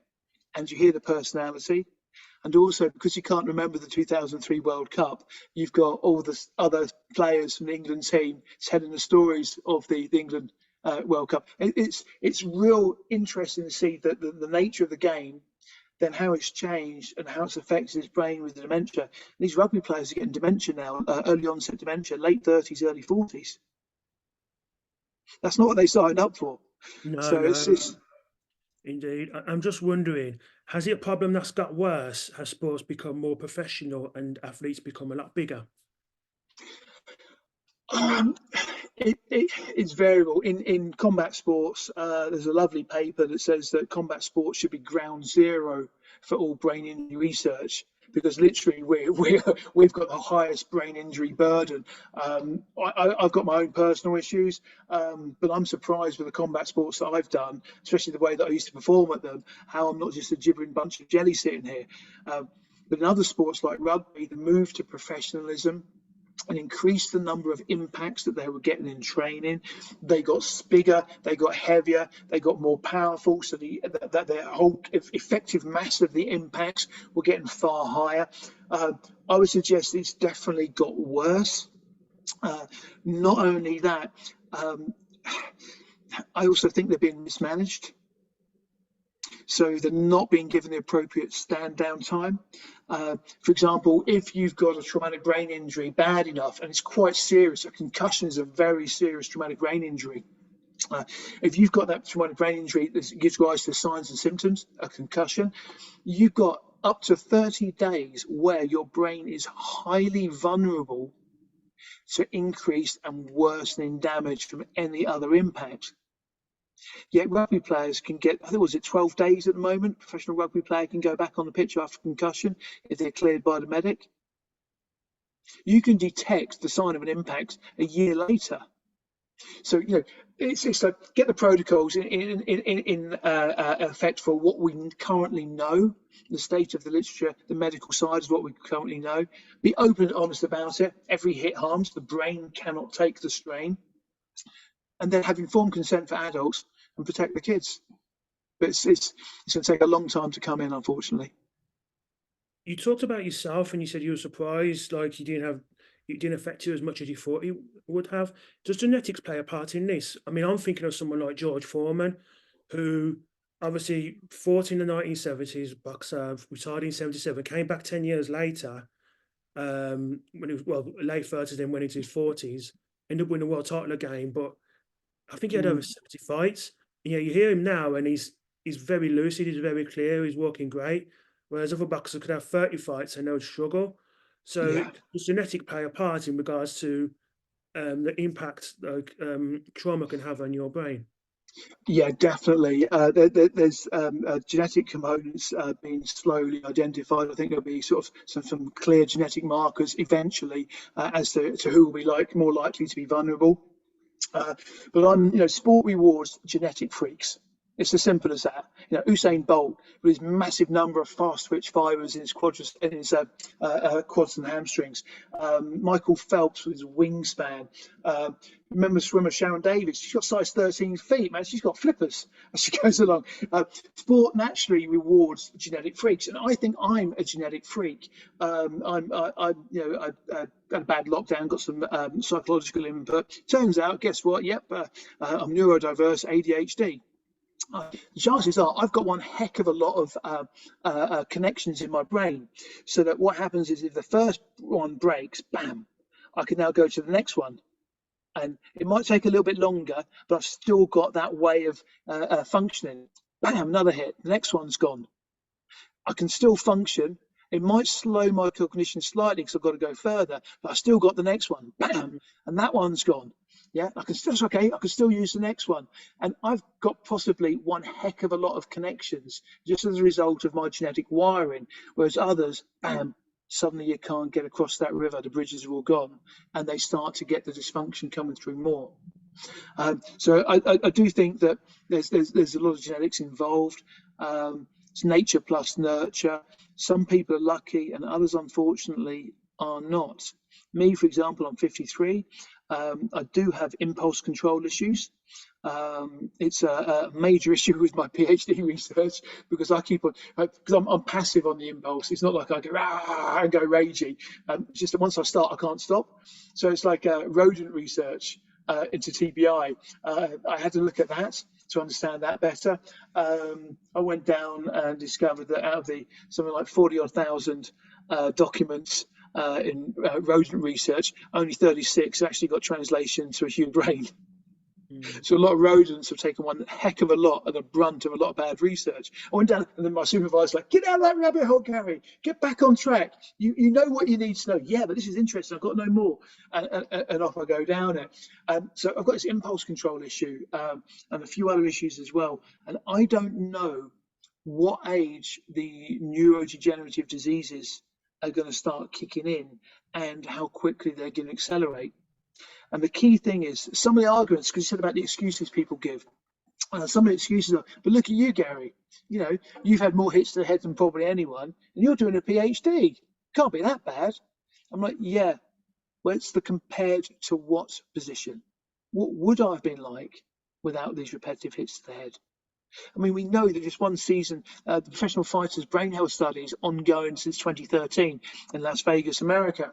and you hear the personality. And also, because you can't remember the 2003 World Cup, you've got all the other players from the England team telling the stories of the England World Cup. It's real interesting to see that the nature of the game, then how it's changed and how it's affected his brain with the dementia. And these rugby players are getting dementia now, early onset dementia, late 30s, early 40s. That's not what they signed up for. No, So no. Indeed. I'm just wondering, has it a problem that's got worse? Has sports become more professional and athletes become a lot bigger? Um, it's variable. In combat sports, there's a lovely paper that says that combat sports should be ground zero for all brain injury research because literally we've got the highest brain injury burden. I've got my own personal issues, but I'm surprised with the combat sports that I've done, especially the way that I used to perform at them, how I'm not just a gibbering bunch of jelly sitting here. Um, but in other sports like rugby, the move to professionalism and increased the number of impacts that they were getting in training. They got bigger, they got heavier, they got more powerful. So their whole effective mass of the impacts were getting far higher. I would suggest it's definitely got worse. Uh, Not only that, um, I also think they're being mismanaged. So they're not being given the appropriate stand down time. For example, if you've got a traumatic brain injury bad enough and it's quite serious, a concussion is a very serious traumatic brain injury. If you've got that traumatic brain injury that gives rise to signs and symptoms, a concussion, you've got up to 30 days where your brain is highly vulnerable to increased and worsening damage from any other impact. Yet rugby players can get, I think, was it 12 days at the moment? A professional rugby player can go back on the pitch after concussion if they're cleared by the medic. You can detect the sign of an impact a year later. So, it's like get the protocols in effect for what we currently know, the state of the literature, the medical side is what we currently know. Be open and honest about it. Every hit harms. The brain cannot take the strain. And then have informed consent for adults and protect the kids. But it's going to take a long time to come in, unfortunately. You talked about yourself and you said you were surprised, like it didn't affect you as much as you thought it would have. Does genetics play a part in this? I mean, I'm thinking of someone like George Foreman, who obviously fought in the 1970s, boxer, retired in 77, came back 10 years later, when he was, well, late 30s, then went into his 40s, ended up winning a world title again, but I think he had over Mm, 70 fights. Yeah, you hear him now, and he's very lucid. He's very clear. He's walking great. Whereas other boxers could have 30 fights and they'll struggle. So yeah, does genetic play a part in regards to the impact like trauma can have on your brain? yeah, definitely. There's genetic components being slowly identified. I think there'll be sort of some clear genetic markers eventually as to who will be more likely to be vulnerable. But sport rewards genetic freaks. It's as simple as that. Usain Bolt with his massive number of fast twitch fibers in his quads and hamstrings. Michael Phelps with his wingspan. Remember swimmer Sharon Davis? She's got size 13 feet, man. She's got flippers as she goes along. Sport naturally rewards genetic freaks, and I think I'm a genetic freak. I had a bad lockdown, got some psychological input. Turns out, guess what? Yep, I'm neurodiverse, ADHD. The chances are I've got one heck of a lot of connections in my brain, so that what happens is if the first one breaks, bam, I can now go to the next one. And it might take a little bit longer, but I've still got that way of functioning. Bam, another hit. The next one's gone. I can still function. It might slow my cognition slightly because I've got to go further, but I've still got the next one. Bam, Mhm. and that one's gone. Yeah, I can still, it's okay. I can still use the next one. And I've got possibly one heck of a lot of connections just as a result of my genetic wiring, whereas others, bam, suddenly you can't get across that river. The bridges are all gone, and they start to get the dysfunction coming through more. So I do think that there's a lot of genetics involved. It's nature plus nurture. Some people are lucky, and others, unfortunately, are not. Me, for example, I'm 53. I do have impulse control issues. It's a major issue with my PhD research because I keep on because I'm passive on the impulse. It's not like I go and go ragey. It's just that once I start, I can't stop. So it's like rodent research into TBI. I had to look at that to understand that better. I went down and discovered that out of the something like 40 odd thousand documents in rodent research, only 36 actually got translation to a human brain. Mm. So a lot of rodents have taken one heck of a lot of the brunt of a lot of bad research. I went down, and then my supervisor's like, "Get out of that rabbit hole, Gary. Get back on track. You know what you need to know." Yeah, but this is interesting. I've got to know more, and off I go down it. So I've got this impulse control issue, and a few other issues as well. And I don't know what age the neurodegenerative diseases are going to start kicking in, and how quickly they're going to accelerate. And the key thing is some of the arguments, because you said about the excuses people give. Some of the excuses are, but look at you, Gary. You know, you've had more hits to the head than probably anyone, and you're doing a PhD. Can't be that bad. I'm like, yeah. Well, it's the compared to what position? What would I have been like without these repetitive hits to the head? I mean, we know that just one season, the professional fighters' brain health study is ongoing since 2013 in Las Vegas, America.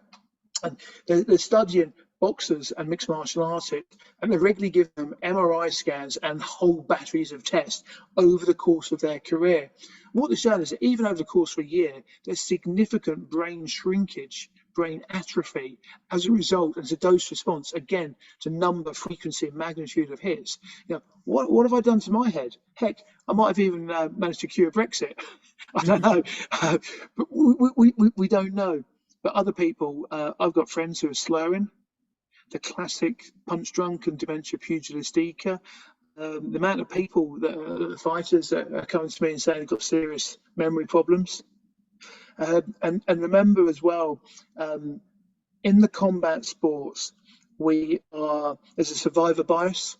And they're studying boxers and mixed martial artists, and they regularly give them MRI scans and whole batteries of tests over the course of their career. What they're showing is that even over the course of a year, there's significant brain shrinkage, brain atrophy as a result, as a dose response, again, to number, frequency, and magnitude of hits. You know, what have I done to my head? Heck, I might have even managed to cure Brexit. I don't know, but we don't know. But other people, I've got friends who are slurring, the classic punch drunk and dementia pugilistica. The amount of people that are fighters that are coming to me and saying they've got serious memory problems. And remember as well, in the combat sports, there's a survivor bias.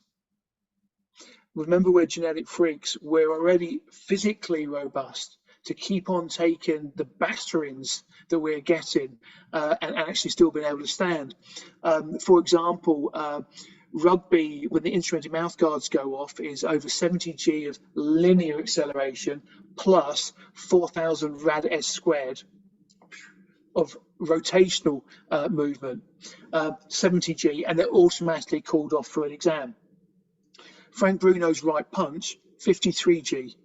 Remember, we're genetic freaks. We're already physically robust to keep on taking the batterings that we're getting, and actually still being able to stand. For example, rugby, when the instrumented mouth guards go off, is over 70 G of linear acceleration plus 4,000 rad s squared of rotational movement, 70 G, and they're automatically called off for an exam. Frank Bruno's right punch, 53 G.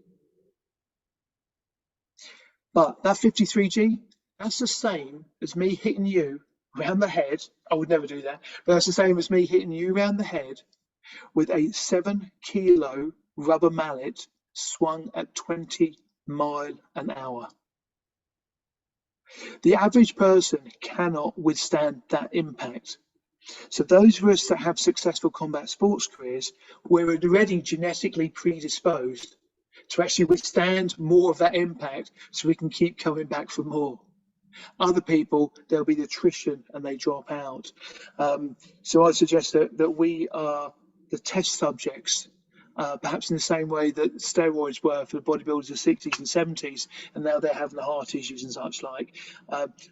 But that 53 G, that's the same as me hitting you around the head. I would never do that, but that's the same as me hitting you around the head with a 7 kilo rubber mallet swung at 20 miles an hour. The average person cannot withstand that impact. So those of us that have successful combat sports careers, we're already genetically predisposed to actually withstand more of that impact, so we can keep coming back for more. Other people, there'll be the attrition and they drop out. So I suggest that we are the test subjects, perhaps in the same way that steroids were for the bodybuilders of the 60s and 70s, and now they're having the heart issues and such like.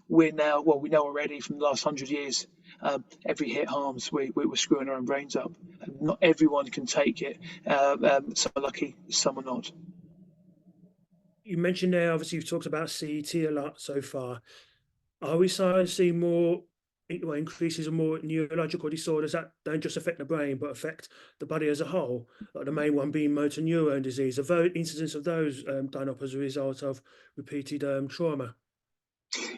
We know already from the last 100 years, every hit harms. We're screwing our own brains up. And not everyone can take it. Some are lucky, some are not. You mentioned there, obviously, you've talked about CET a lot so far. Are we starting to see more increases in more neurological disorders that don't just affect the brain but affect the body as a whole? Like the main one being motor neurone disease. Are those incidents of those done up as a result of repeated trauma?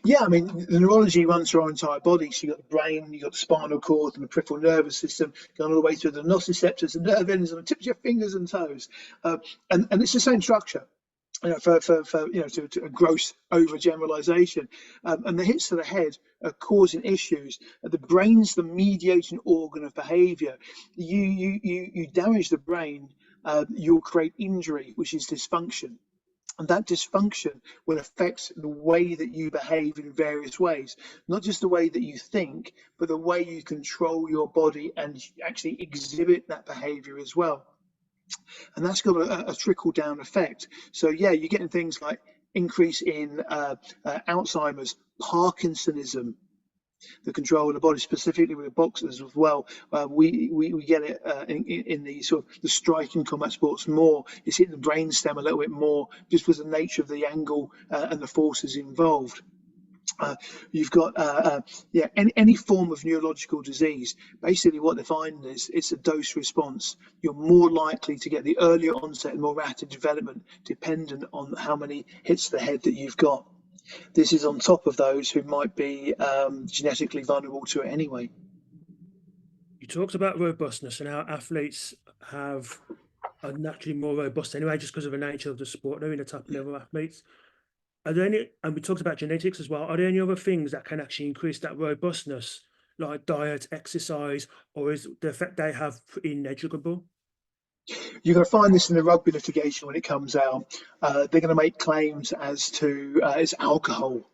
Yeah, I mean, the neurology runs through our entire body. So you've got the brain, you've got the spinal cord and the peripheral nervous system, going all the way through the nociceptors and nerve endings on the tips of your fingers and toes. And it's the same structure. You know, for to a gross overgeneralization, and the hits to the head are causing issues. The brain's the mediating organ of behavior. You damage the brain, you'll create injury, which is dysfunction. And that dysfunction will affect the way that you behave in various ways, not just the way that you think, but the way you control your body and actually exhibit that behavior as well. And that's got a trickle down effect. So yeah, you're getting things like increase in Alzheimer's, Parkinsonism, the control of the body, specifically with boxers as well. We get it in the sort of the striking combat sports more. It's hitting the brainstem a little bit more, just with the nature of the angle and the forces involved. You've got any form of neurological disease. Basically what they find is it's a dose response. You're more likely to get the earlier onset and more rapid development dependent on how many hits to the head that you've got. This is on top of those who might be genetically vulnerable to it anyway. talked about robustness and how athletes are naturally more robust anyway, just because of the nature of the sport. They're in the top level athletes. Are there any, and we talked about genetics as well, are there any other things that can actually increase that robustness, like diet, exercise, or is the effect they have pretty negligible? You're going to find this in the rugby litigation when it comes out. They're going to make claims as to it's alcohol,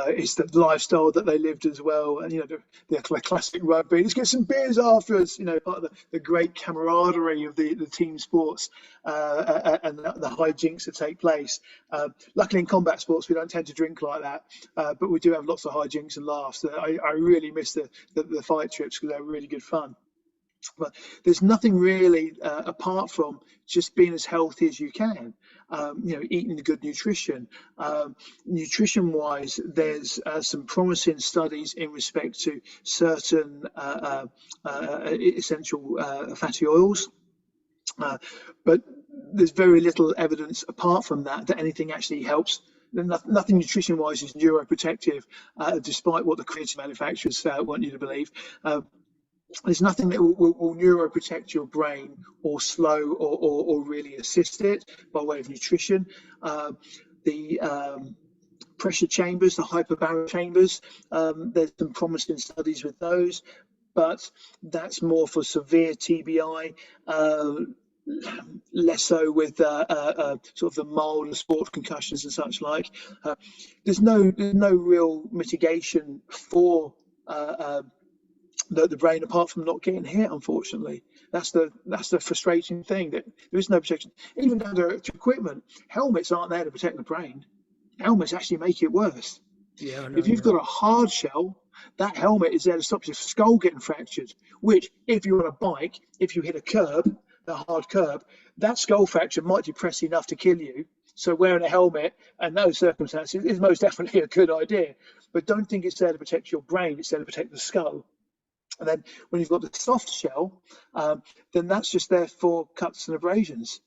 it's the lifestyle that they lived as well, and the classic rugby. Let's get some beers afterwards. Part of the great camaraderie of the team sports and the hijinks that take place. Luckily, in combat sports, we don't tend to drink like that, but we do have lots of hijinks and laughs. I really miss the fight trips because they're really good fun. But there's nothing really apart from just being as healthy as you can, eating the good nutrition. Nutrition wise, there's some promising studies in respect to certain essential fatty oils, but there's very little evidence apart from that anything actually helps. Nothing nutrition wise is neuroprotective, despite what the creatine manufacturers want you to believe. There's nothing that will neuroprotect your brain or slow or really assist it by way of nutrition. The pressure chambers, the hyperbaric chambers, there's some promising studies with those, but that's more for severe TBI, less so with sort of the milder sport concussions and such like. There's no real mitigation for the brain apart from not getting hit. Unfortunately, that's the frustrating thing, that there is no protection, even down to equipment. Helmets aren't there to protect the brain. Helmets actually make it worse. Yeah, I know. If you've got a hard shell, that helmet is there to stop your skull getting fractured, which if you're on a bike, if you hit a curb, a hard curb, that skull fracture might depress enough to kill you. So wearing a helmet in those circumstances is most definitely a good idea, but don't think it's there to protect your brain. It's there to protect the skull. And then when you've got the soft shell, then that's just there for cuts and abrasions.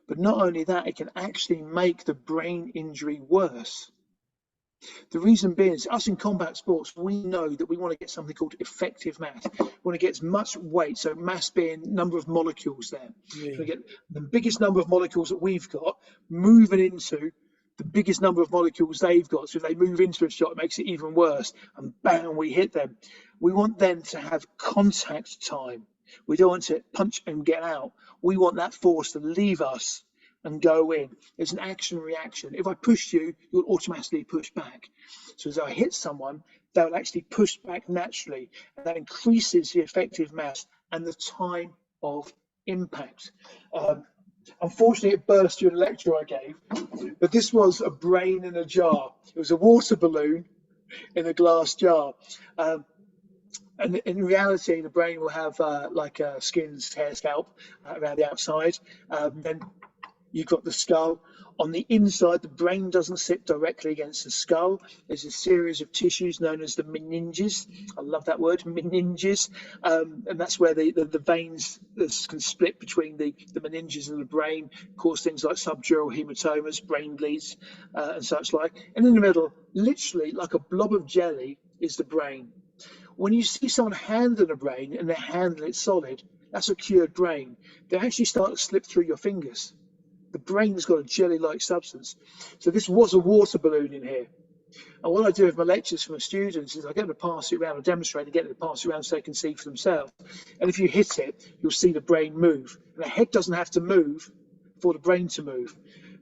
But not only that, it can actually make the brain injury worse. The reason being is us in combat sports, we know that we want to get something called effective mass. We want to get as much weight, so mass being number of molecules there. Yeah. So we get the biggest number of molecules that we've got moving into the biggest number of molecules they've got. So if they move into a shot, it makes it even worse. And bang, we hit them. We want them to have contact time. We don't want to punch and get out. We want that force to leave us and go in. It's an action reaction. If I push you, you'll automatically push back. So as I hit someone, they'll actually push back naturally, and that increases the effective mass and the time of impact. Unfortunately, it burst during a lecture I gave, but this was a brain in a jar. It was a water balloon in a glass jar. And in reality, the brain will have like a skin, hair, scalp around the outside. Then you've got the skull. On the inside, the brain doesn't sit directly against the skull. There's a series of tissues known as the meninges. I love that word, meninges. And that's where the veins can split between the meninges and the brain, cause things like subdural hematomas, brain bleeds, and such like. And in the middle, literally like a blob of jelly, is the brain. When you see someone handling a brain and they're handling it solid, that's a cured brain. They actually start to slip through your fingers. The brain's got a jelly-like substance. So this was a water balloon in here. And what I do with my lectures for my students is I get them to pass it around and demonstrate and get them to pass it around so they can see for themselves. And if you hit it, you'll see the brain move. And the head doesn't have to move for the brain to move.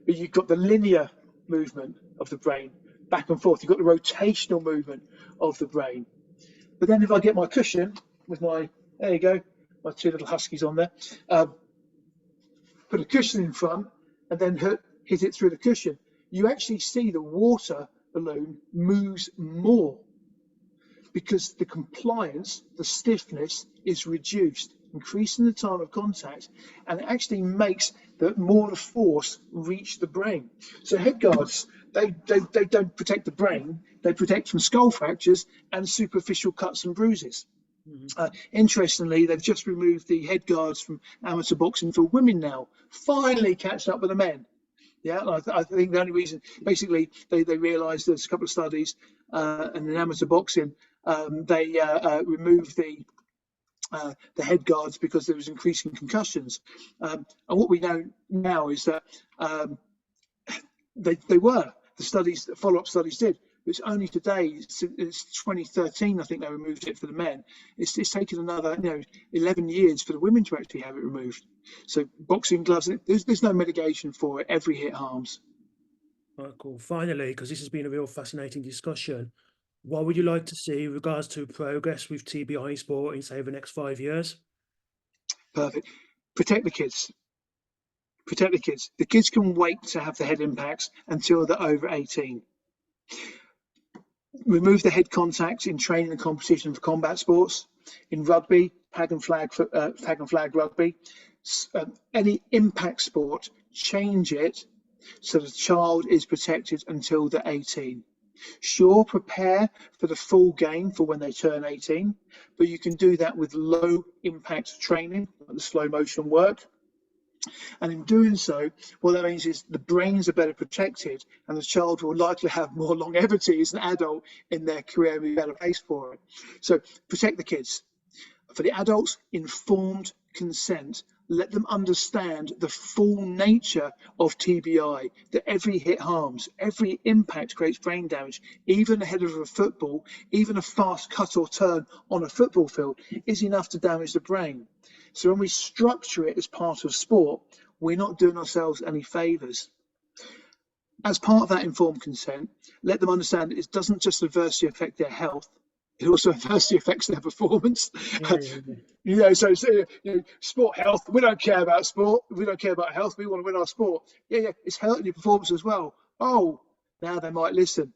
But you've got the linear movement of the brain, back and forth. You've got the rotational movement of the brain. But then if I get my cushion with there you go, my two little huskies on there, put a cushion in front and then hit it through the cushion, you actually see the water balloon moves more because the compliance, the stiffness is reduced, increasing the time of contact, and it actually makes more force reach the brain. So head guards, they don't protect the brain, they protect from skull fractures and superficial cuts and bruises. Interestingly, they've just removed the head guards from amateur boxing for women now, finally catching up with the men. Yeah, I think the only reason, basically, they realised there's a couple of studies, and in amateur boxing, they removed the head guards because there was increasing concussions. And what we know now is that they were. The studies, the follow-up studies did. It's only today, it's 2013, I think they removed it for the men. It's taken another 11 years for the women to actually have it removed. So boxing gloves, there's no mitigation for it. Every hit harms. Right, cool. Finally, because this has been a real fascinating discussion, what would you like to see in regards to progress with TBI sport in, say, the next 5 years? Perfect. Protect the kids. Protect the kids. The kids can wait to have the head impacts until they're over 18. Remove the head contact in training and competition for combat sports. In rugby, tag and flag rugby. Any impact sport, change it so the child is protected until they're 18. Sure, prepare for the full game for when they turn 18, but you can do that with low impact training, like the slow motion work. And in doing so, what that means is the brains are better protected and the child will likely have more longevity as an adult in their career and be better placed for it. So protect the kids. For the adults, informed consent. Let them understand the full nature of TBI, that every hit harms, every impact creates brain damage. Even ahead of a football, even a fast cut or turn on a football field is enough to damage the brain. So when we structure it as part of sport, we're not doing ourselves any favours. As part of that informed consent, let them understand that it doesn't just adversely affect their health, it also adversely affects their performance. Yeah. So sport health, we don't care about sport, we don't care about health, we want to win our sport. Yeah, it's hurting your performance as well. Oh, now they might listen.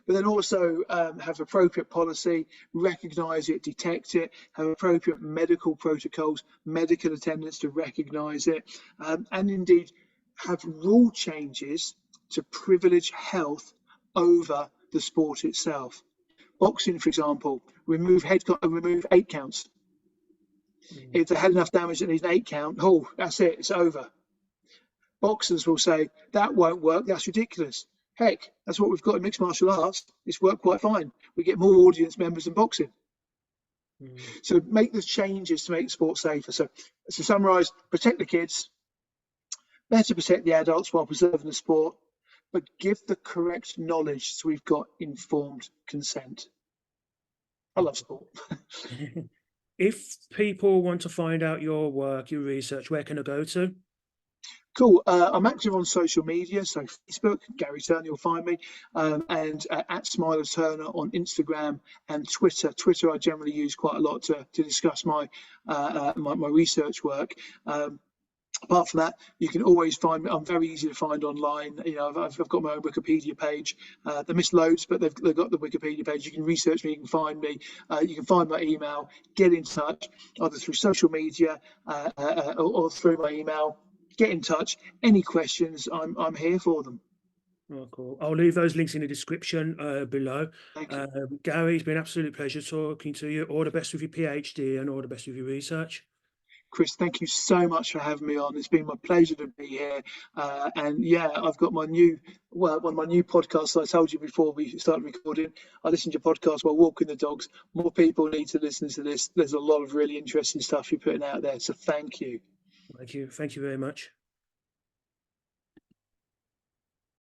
But then also have appropriate policy, recognise it, detect it, have appropriate medical protocols, medical attendants to recognise it, and indeed have rule changes to privilege health over the sport itself. Boxing, for example, remove 8 counts. If they had enough damage that needs an 8 count, oh, that's it, it's over. Boxers will say, that won't work, that's ridiculous. Heck, that's what we've got in mixed martial arts. It's worked quite fine. We get more audience members than boxing. So make the changes to make the sport safer. So to summarise, protect the kids, better protect the adults while preserving the sport, but give the correct knowledge so we've got informed consent. I love sport. If people want to find out your work, your research, where can I go to? Cool. I'm active on social media, so Facebook, Gary Turner, you'll find me, and at Smiler Turner on Instagram and Twitter. Twitter I generally use quite a lot to discuss my research work. Apart from that, you can always find me. I'm very easy to find online. I've got my own Wikipedia page. They miss loads, but they've got the Wikipedia page. You can research me. You can find me. You can find my email. Get in touch either through social media or through my email. Get in touch. Any questions, I'm here for them. Oh, cool. I'll leave those links in the description below. Thank you. Gary, it's been an absolute pleasure talking to you. All the best with your PhD and all the best with your research. Chris, thank you so much for having me on. It's been my pleasure to be here. And yeah, I've got one of my new podcasts I told you before we started recording. I listen to your podcast while walking the dogs. More people need to listen to this. There's a lot of really interesting stuff you're putting out there. So thank you. Thank you. Thank you very much.